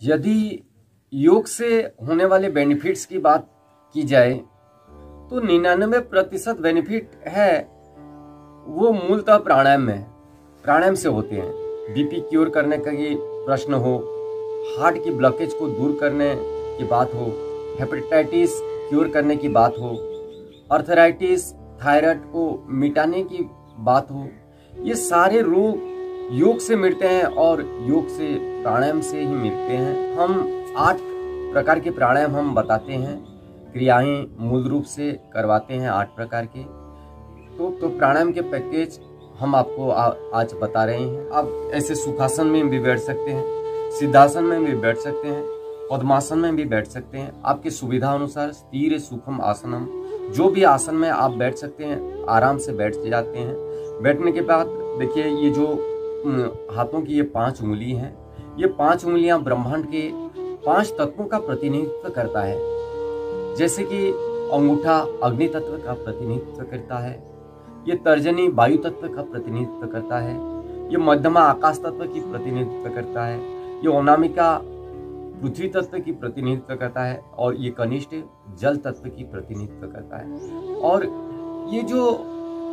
यदि योग से होने वाले बेनिफिट्स की बात की जाए तो 99% बेनिफिट है वो मूलतः प्राणायाम से होते हैं। बीपी क्योर करने का ये प्रश्न हो, हार्ट की ब्लॉकेज को दूर करने की बात हो, हेपेटाइटिस क्योर करने की बात हो, आर्थराइटिस, थायराइड को मिटाने की बात हो, ये सारे रोग योग से मिटते हैं और योग से प्राणायाम से ही मिलते हैं। हम 8 प्रकार के प्राणायाम हम बताते हैं, क्रियाएं मूल रूप से करवाते हैं 8 प्रकार के। तो प्राणायाम के पैकेज हम आपको आज बता रहे हैं। आप ऐसे सुखासन में भी बैठ सकते हैं, सिद्धासन में भी बैठ सकते हैं, पद्मासन में भी बैठ सकते हैं। आपकी सुविधा अनुसार स्थिर सुखम आसनम, जो भी आसन में आप बैठ सकते हैं, आराम से बैठ जाते हैं। बैठने के बाद देखिए, ये जो हाथों की ये 5 उंगली हैं, ये 5 उंगलियां ब्रह्मांड के 5 तत्वों का प्रतिनिधित्व करता है। जैसे कि अंगूठा अग्नि तत्व का प्रतिनिधित्व करता है, ये तर्जनी वायु तत्व का प्रतिनिधित्व करता है, ये मध्यमा आकाश तत्व की प्रतिनिधित्व करता है, ये अनामिका पृथ्वी तत्व की प्रतिनिधित्व करता है और ये कनिष्ठ जल तत्व की प्रतिनिधित्व करता है। और ये जो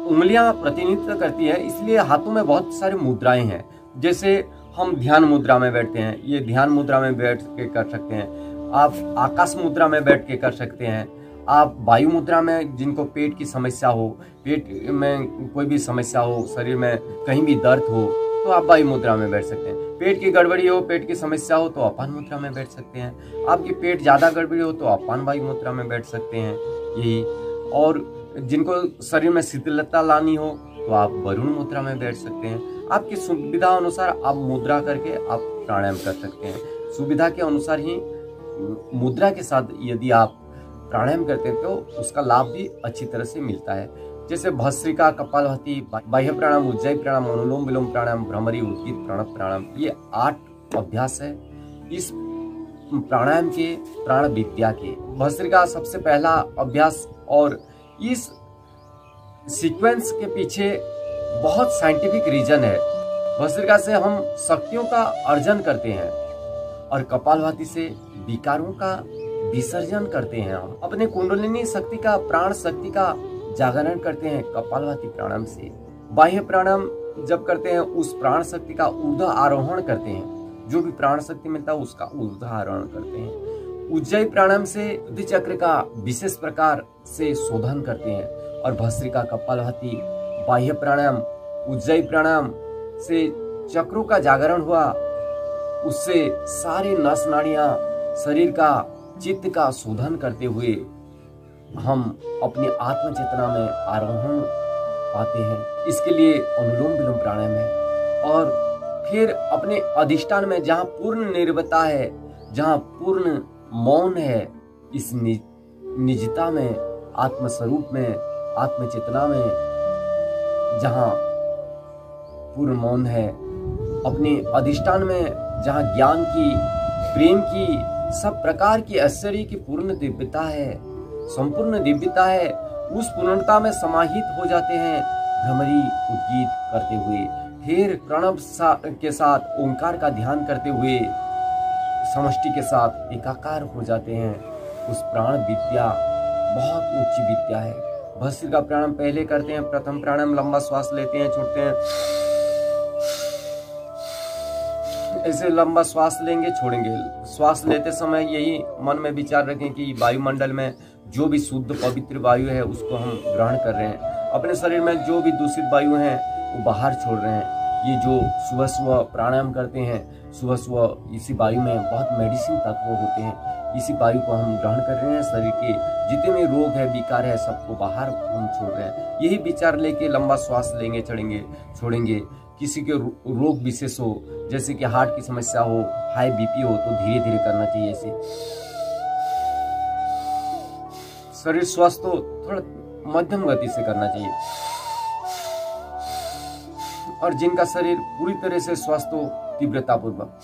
उंगलियां प्रतिनिधित्व करती है, इसलिए हाथों में बहुत सारी मुद्राएं हैं। जैसे हम ध्यान मुद्रा में बैठते हैं, ये ध्यान मुद्रा में बैठ के कर सकते हैं। आप आकाश मुद्रा में बैठ के कर सकते हैं। आप वायु मुद्रा में, जिनको पेट की समस्या हो, पेट में कोई भी समस्या हो, शरीर में कहीं भी दर्द हो, तो आप वायु मुद्रा में बैठ सकते हैं। पेट की गड़बड़ी हो, पेट की समस्या हो, तो अपान मुद्रा में बैठ सकते हैं। आपकी पेट ज्यादा गड़बड़ी हो तो अपान वायु मुद्रा में बैठ सकते हैं। यही, और जिनको शरीर में शीतलता लानी हो तो आप वरुण मुद्रा में बैठ सकते हैं। आपकी सुविधा अनुसार आप मुद्रा करके आप प्राणायाम कर सकते हैं। सुविधा के अनुसार ही मुद्रा के साथ यदि आप प्राणायाम करते हैं तो उसका लाभ भी अच्छी तरह से मिलता है। जैसे भस्त्रिका, कपालभाति, बाह्य प्राणायाम, उज्जाई प्राणायाम, अनुलोम विलोम प्राणायाम, भ्रमरी, उद्गीत प्रणव प्राणायाम, ये 8 अभ्यास है इस प्राणायाम के, प्राण विद्या के। भस्त्रिका सबसे पहला अभ्यास, और इस सीक्वेंस के पीछे बहुत साइंटिफिक रीजन है। भस्त्रिका से हम शक्तियों का अर्जन करते हैं और कपालभाति से विकारों का विसर्जन करते हैं। हम अपने कुंडलिनी शक्ति का, प्राण शक्ति का जागरण करते हैं कपालभाति प्राणायाम से। बाह्य प्राणायाम जब करते हैं, उस प्राण शक्ति का ऊर्ध्व आरोहण करते हैं। जो भी प्राण शक्ति मिलता है उसका ऊर्ध्व आरोहण करते हैं। उज्जाई प्राणायाम से बुद्धि चक्र का विशेष प्रकार से शोधन करते हैं। और भस्त्रिका, कपालभाति, बाह्य प्राणायाम, उज्जाई प्राणायाम से चक्रों का जागरण हुआ, उससे सारे नस नाड़ियां, शरीर का, चित्त का शोधन करते हुए हम अपनी आत्म चेतना में आरोहण पाते हैं। इसके लिए अनुलोम विलोम प्राणायाम है। और फिर अपने अधिष्ठान में, जहाँ पूर्ण निर्भयता है, जहाँ पूर्ण मौन है, इस निजता में, आत्मस्वरूप में, आत्म चेतना में, जहाँ पूर्ण मौन है, अपने अधिष्ठान में, जहाँ ज्ञान की, प्रेम की, सब प्रकार की ऐश्वर्य की पूर्ण दिव्यता है, संपूर्ण दिव्यता है, उस पूर्णता में समाहित हो जाते हैं भ्रमरी उद्गीत करते हुए। फिर प्रणव के साथ ओंकार का ध्यान करते हुए समष्टि के साथ एकाकार हो जाते हैं। उस प्राण विद्या बहुत ऊंची विद्या है। भस्त्रिका प्राणायाम पहले करते हैं। प्रथम प्राणायाम लंबा श्वास लेते हैं, छोड़ते हैं, ऐसे लंबा श्वास लेंगे, छोड़ेंगे। श्वास लेते समय यही मन में विचार रखें कि वायुमंडल में जो भी शुद्ध पवित्र वायु है उसको हम ग्रहण कर रहे हैं। अपने शरीर में जो भी दूषित वायु है वो बाहर छोड़ रहे हैं। ये जो सुबह सुबह प्राणायाम करते हैं, सुबह सुबह इसी वायु में बहुत मेडिसिन तत्व होते हैं, इसी वायु को हम ग्रहण कर रहे हैं। शरीर के जितने भी रोग है, विकार है, सबको बाहर हम छोड़ रहे हैं। यही विचार लेके लंबा श्वास लेंगे, चढ़ेंगे, छोड़ेंगे। किसी के रोग विशेष हो, जैसे कि हार्ट की समस्या हो, हाई बीपी हो, तो धीरे धीरे करना चाहिए। ऐसे शरीर स्वस्थ हो, थोड़ा मध्यम गति से करना चाहिए। और जिनका शरीर पूरी तरह से स्वस्थ हो, तीव्रता पूर्वक।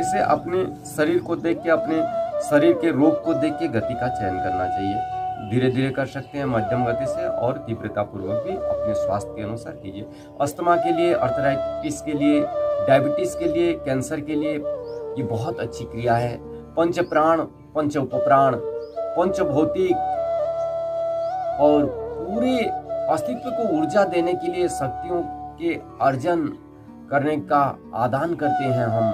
इसे अपने शरीर को देख के, अपने शरीर के रोग को देख के गति का चयन करना चाहिए। धीरे धीरे कर सकते हैं, मध्यम गति से, और तीव्रता पूर्वक भी अपने स्वास्थ्य के अनुसार कीजिए। अस्थमा के लिए, अर्थराइटिस के लिए, डायबिटीज के लिए, कैंसर के लिए ये बहुत अच्छी क्रिया है। पंच प्राण, पंच उपप्राण, पंच भौतिक और पूरे अस्तित्व को ऊर्जा देने के लिए शक्तियों के अर्जन करने का आदान करते हैं हम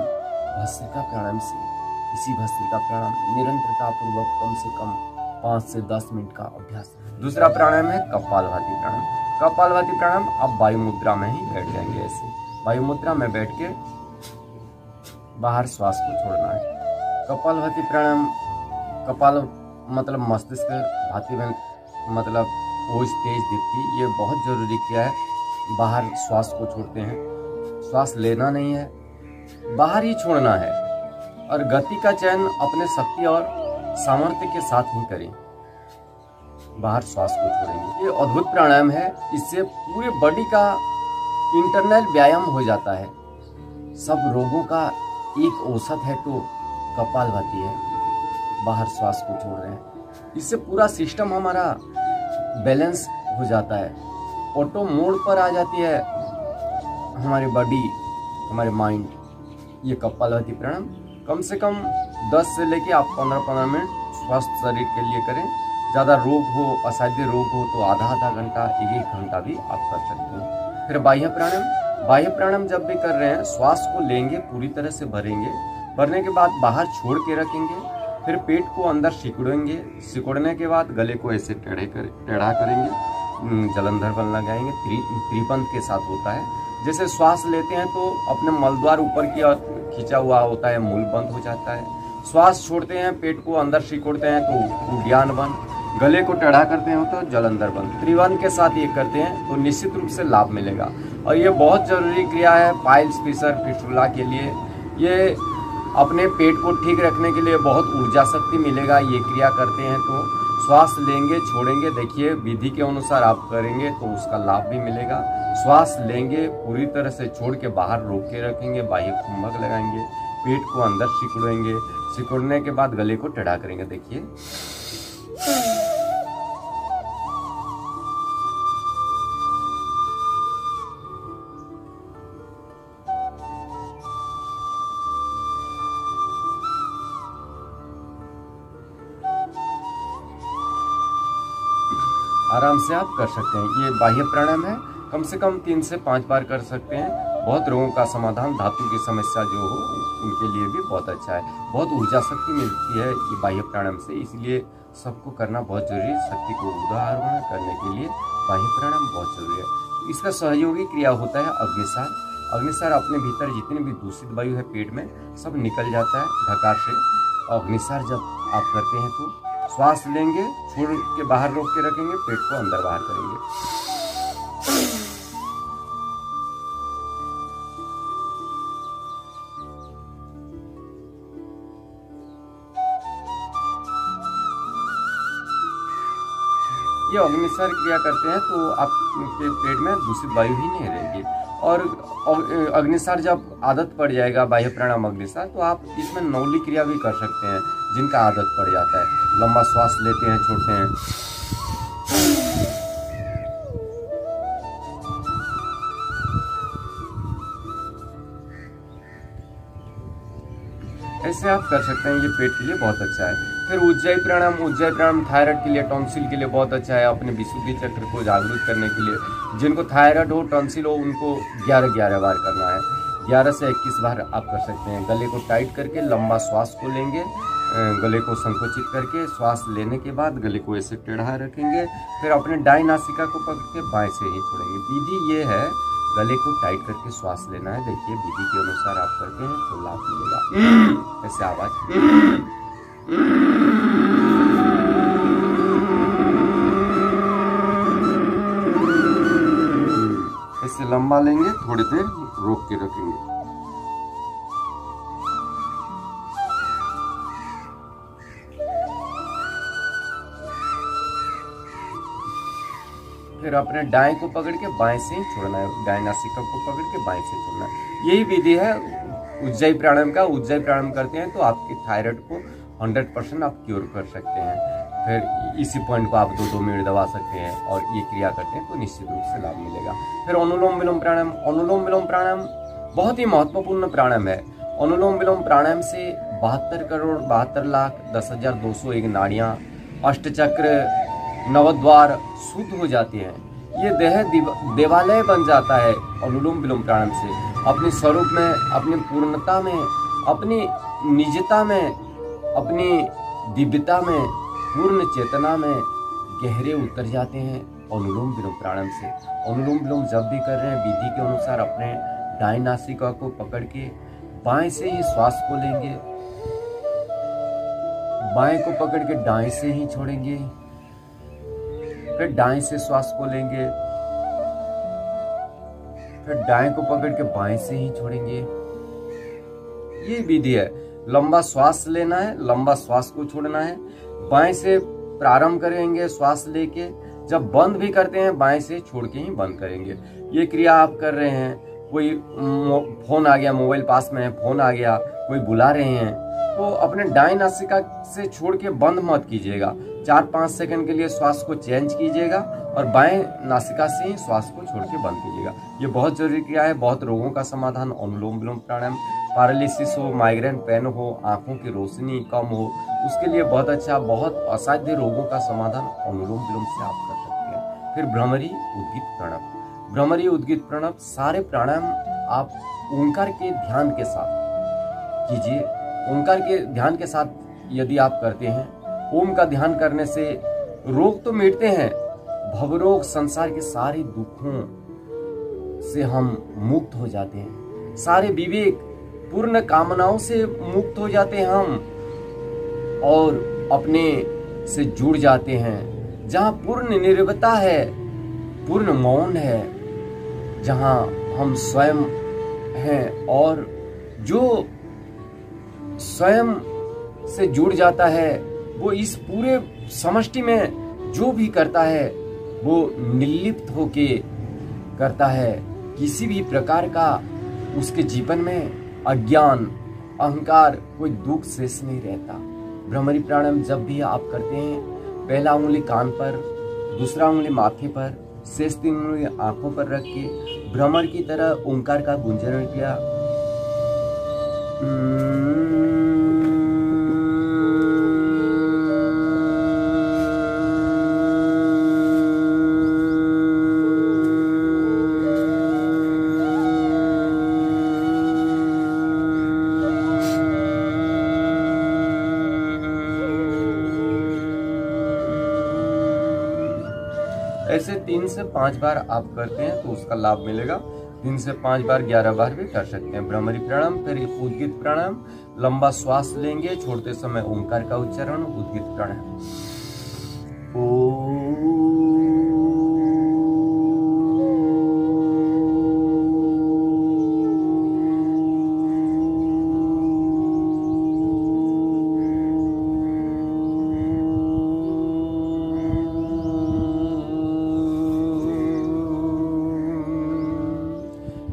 भस्त्रिका प्राणायाम से। इसी भस्त्रिका प्राणायाम निरंतरता पूर्वक कम से कम 5 से 10 मिनट का अभ्यास। दूसरा प्राणायाम है कपालभाति प्राणायाम। कपालभाति प्राणायाम आप वायु मुद्रा में ही बैठ जाएंगे। ऐसे वायु मुद्रा में बैठ के बाहर श्वास को छोड़ना है। कपालभाति प्राणायाम, कपाल मतलब मस्तिष्क, भाति में मतलब ओज, तेज, दीप्ति, ये बहुत जरूरी क्रिया है। बाहर श्वास को छोड़ते हैं, श्वास लेना नहीं है, बाहर ही छोड़ना है। और गति का चयन अपने शक्ति और सामर्थ्य के साथ ही करें। बाहर श्वास को छोड़ेंगे। ये अद्भुत प्राणायाम है, इससे पूरे बॉडी का इंटरनल व्यायाम हो जाता है। सब रोगों का एक औषध है तो कपालभाति है। बाहर श्वास को छोड़ रहे हैं, इससे पूरा सिस्टम हमारा बैलेंस हो जाता है, ऑटो मोड पर आ जाती है हमारी बॉडी, हमारे माइंड। ये कपालभाति प्राणायाम कम से कम 10 से लेके आप 15-15 मिनट स्वस्थ शरीर के लिए करें। ज़्यादा रोग हो, असाध्य रोग हो तो आधा घंटा, 1 घंटा भी आप कर सकते हैं। फिर बाह्य प्राणायाम। बाह्य प्राणायाम जब भी कर रहे हैं, श्वास को लेंगे, पूरी तरह से भरेंगे, भरने के बाद बाहर छोड़ के रखेंगे, फिर पेट को अंदर सिकुड़ेंगे, सिकुड़ने के बाद गले को ऐसे टेढ़ा करेंगे, जलंधर बल लगाएंगे, त्रिपंथ के साथ होता है। जैसे श्वास लेते हैं तो अपने मलद्वार ऊपर की ओर खींचा हुआ होता है, मूल बंद हो जाता है। श्वास छोड़ते हैं, पेट को अंदर सिकुड़ते हैं तो उद्यान बंद, गले को टेढ़ा करते हैं तो जलंधर बंद। त्रिबंध के साथ ये करते हैं तो निश्चित रूप से लाभ मिलेगा। और ये बहुत जरूरी क्रिया है पाइल्स, फिशर, फिस्टुला के लिए। ये अपने पेट को ठीक रखने के लिए बहुत ऊर्जा शक्ति मिलेगा। ये क्रिया करते हैं तो श्वास लेंगे, छोड़ेंगे, देखिए विधि के अनुसार आप करेंगे तो उसका लाभ भी मिलेगा। श्वास लेंगे, पूरी तरह से छोड़ के बाहर रोक के रखेंगे, बाह्य कुंभक लगाएंगे, पेट को अंदर सिकुड़ेंगे, सिकुड़ने के बाद गले को टेढ़ा करेंगे। देखिए आराम से आप कर सकते हैं। ये बाह्य प्राणायाम है, कम से कम 3 से 5 बार कर सकते हैं। बहुत रोगों का समाधान, धातु की समस्या जो हो उनके लिए भी बहुत अच्छा है। बहुत ऊर्जा शक्ति मिलती है ये बाह्य प्राणायाम से, इसलिए सबको करना बहुत जरूरी है। शक्ति को उदाहरण करने के लिए बाह्य प्राणायाम बहुत जरूरी है। इसका सहयोगी क्रिया होता है अग्निसार। अग्निसार अपने भीतर जितनी भी दूषित वायु है पेट में सब निकल जाता है ढकार से। अग्निसार जब आप करते हैं तो श्वास लेंगे, छोड़ के बाहर रोक के रखेंगे, पेट को अंदर बाहर करेंगे। ये अग्निसार क्रिया करते हैं तो आपके पेट में दूषित वायु ही नहीं रहेगी। और अग्निसार जब आदत पड़ जाएगा बाह्य प्राणायाम अग्निसार, तो आप इसमें नौली क्रिया भी कर सकते हैं जिनका आदत पड़ जाता है। लंबा श्वास लेते हैं, छोड़ते हैं। ऐसे आप कर सकते हैं, ये पेट के लिए बहुत अच्छा है। फिर उज्जयी प्राणायाम। उज्जयी प्राणायाम थायराइड के लिए, टॉन्सिल के लिए बहुत अच्छा है। अपने विशुद्धि चक्र को जागरूक करने के लिए जिनको थायराइड हो, टॉन्सिल हो, उनको 11-11 बार करना है। 11 से 21 बार आप कर सकते हैं। गले को टाइट करके लंबा श्वास को लेंगे, गले को संकुचित करके श्वास लेने के बाद गले को ऐसे टेढ़ा रखेंगे, फिर अपने दाईं नासिका को पकड़ के बाएं से ही छोड़ेंगे। विधि ये है, गले को टाइट करके श्वास लेना है। देखिए विधि के अनुसार आप करते हैं तो लाभ मिलेगा। ऐसे आवाज ऐसे लंबा लेंगे, थोड़ी देर रोक के रखेंगे। फिर अपने दाएं को पकड़ के बाएं से ही छोड़ना है, दाएं नासिका को पकड़ के बाएं से छोड़ना है। यही विधि है उज्जयी प्राणायाम का। उज्जयी प्राणायाम करते हैं तो आपके थायराइड को 100% आप क्योर कर सकते हैं। फिर इसी पॉइंट को आप 2-2 मिनट दबा सकते हैं और ये क्रिया करते हैं तो निश्चित रूप से लाभ मिलेगा। फिर अनुलोम विलोम प्राणायाम। अनुलोम विलोम प्राणायाम बहुत ही महत्वपूर्ण प्राणायाम है। अनुलोम विलोम प्राणायाम से 72 करोड़ 72 लाख 10,201 नाड़ियाँ, अष्टचक्र, नवद्वार शुद्ध हो जाते हैं। ये देह देवालय बन जाता है अनुलोम विलोम प्राणायाम से। अपने स्वरूप में, अपनी पूर्णता में, अपनी निजता में, अपनी दिव्यता में, पूर्ण चेतना में गहरे उतर जाते हैं अनुलोम विलोम प्राणायाम से। अनुलोम विलोम जब भी कर रहे हैं विधि के अनुसार अपने दाएं नासिका को पकड़ के बाएं से ही श्वास को लेंगे, बाएं को पकड़ के दाएं से ही छोड़ेंगे, फिर दाएं से श्वास को लेंगे, फिर दाएं को पकड़ के बाएं से ही छोड़ेंगे। ये विधि है। लंबा श्वास लेना है, लंबा श्वास को छोड़ना है। बाएं से प्रारंभ करेंगे श्वास लेके, जब बंद भी करते हैं बाएं से छोड़ के ही बंद करेंगे। ये क्रिया आप कर रहे हैं, कोई फोन आ गया, मोबाइल पास में है, फोन आ गया, कोई बुला रहे हैं, तो अपने दाएं नासिका से छोड़ के बंद मत कीजिएगा। 4-5 सेकंड के लिए श्वास को चेंज कीजिएगा और बाएं नासिका से ही श्वास को छोड़ के बंद कीजिएगा। ये बहुत जरूरी क्रिया है। बहुत रोगों का समाधान अनुलोम विलोम प्राणायाम, पैरालिसिस हो, माइग्रेन पेन हो, आंखों की रोशनी कम हो, उसके लिए बहुत अच्छा, बहुत असाध्य रोगों का समाधान अनुलोम विलोम से आप कर सकते हैं। फिर भ्रमरी उद्गीत प्रणव। भ्रमरी उद्गीत प्रणव सारे प्राणायाम आप ओंकार के ध्यान के साथ कीजिए। ओंकार के ध्यान के साथ यदि आप करते हैं, ओम का ध्यान करने से रोग तो मिटते हैं, भवरोग, संसार के सारे दुखों से हम मुक्त हो जाते हैं, सारे विवेक, पूर्ण कामनाओं से मुक्त हो जाते हैं हम और अपने से जुड़ जाते हैं। जहाँ पूर्ण निर्भयता है, पूर्ण मौन है, जहाँ हम स्वयं हैं और जो स्वयं से जुड़ जाता है वो इस पूरे समष्टि में जो भी करता है वो निर्लिप्त होके करता है। किसी भी प्रकार का उसके जीवन में अज्ञान, अहंकार, कोई दुख शेष नहीं रहता। भ्रमरी प्राणायाम जब भी आप करते हैं, पहला उंगली कान पर, दूसरा उंगली माथे पर, शेष 3 उंगली आंखों पर रख के भ्रमर की तरह ओंकार का गुंजन किया। ऐसे 3 से 5 बार आप करते हैं तो उसका लाभ मिलेगा। 3 से 5 बार 11 बार भी कर सकते हैं भ्रमरी प्राणायाम। फिर उद्गीत प्राणायाम, लंबा श्वास लेंगे, छोड़ते समय ओंकार का उच्चारण। उद्गीत प्राणायाम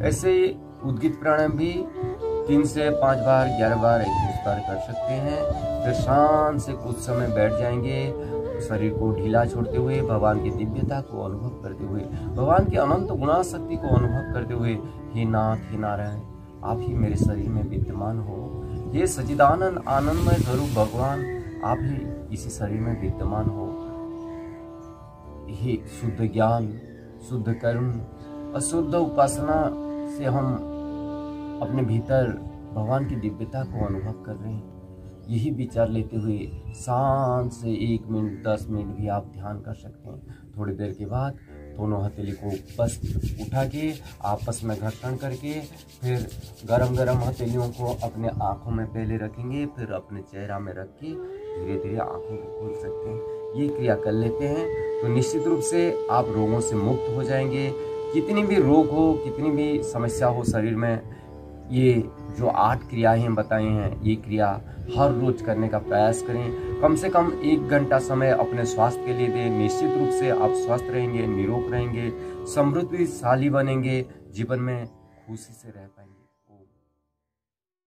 ऐसे उद्गीत प्राणायाम भी 3 से 5 बार 11 बार 21 बार कर सकते हैं। फिर शांत से कुछ समय बैठ जाएंगे, शरीर को ढीला छोड़ते हुए, भगवान की दिव्यता को अनुभव करते हुए, भगवान की अनंत गुणा शक्ति को अनुभव करते हुए, हे नाथ, हे नारायण, आप ही मेरे शरीर में विद्यमान हो। हे सच्चिदानंद आनंदमय स्वरूप भगवान, आप ही इसी शरीर में विद्यमान हो। हे शुद्ध ज्ञान, शुद्ध कर्म, अशुद्ध उपासना से हम अपने भीतर भगवान की दिव्यता को अनुभव कर रहे हैं। यही विचार लेते हुए शांत से 1 मिनट 10 मिनट भी आप ध्यान कर सकते हैं। थोड़ी देर के बाद दोनों हथेली को बस उठा के आपस में घर्षण करके फिर गरम गरम हथेलियों को अपने आँखों में पहले रखेंगे, फिर अपने चेहरा में रख के धीरे धीरे आँखों को खोल सकते हैं। ये क्रिया कर लेते हैं तो निश्चित रूप से आप रोगों से मुक्त हो जाएंगे। कितनी भी रोग हो, कितनी भी समस्या हो शरीर में, ये जो 8 क्रियाएं बताई हैं, ये क्रिया हर रोज करने का प्रयास करें। कम से कम 1 घंटा समय अपने स्वास्थ्य के लिए दें। निश्चित रूप से आप स्वस्थ रहेंगे, निरोग रहेंगे, समृद्धिशाली बनेंगे, जीवन में खुशी से रह पाएंगे।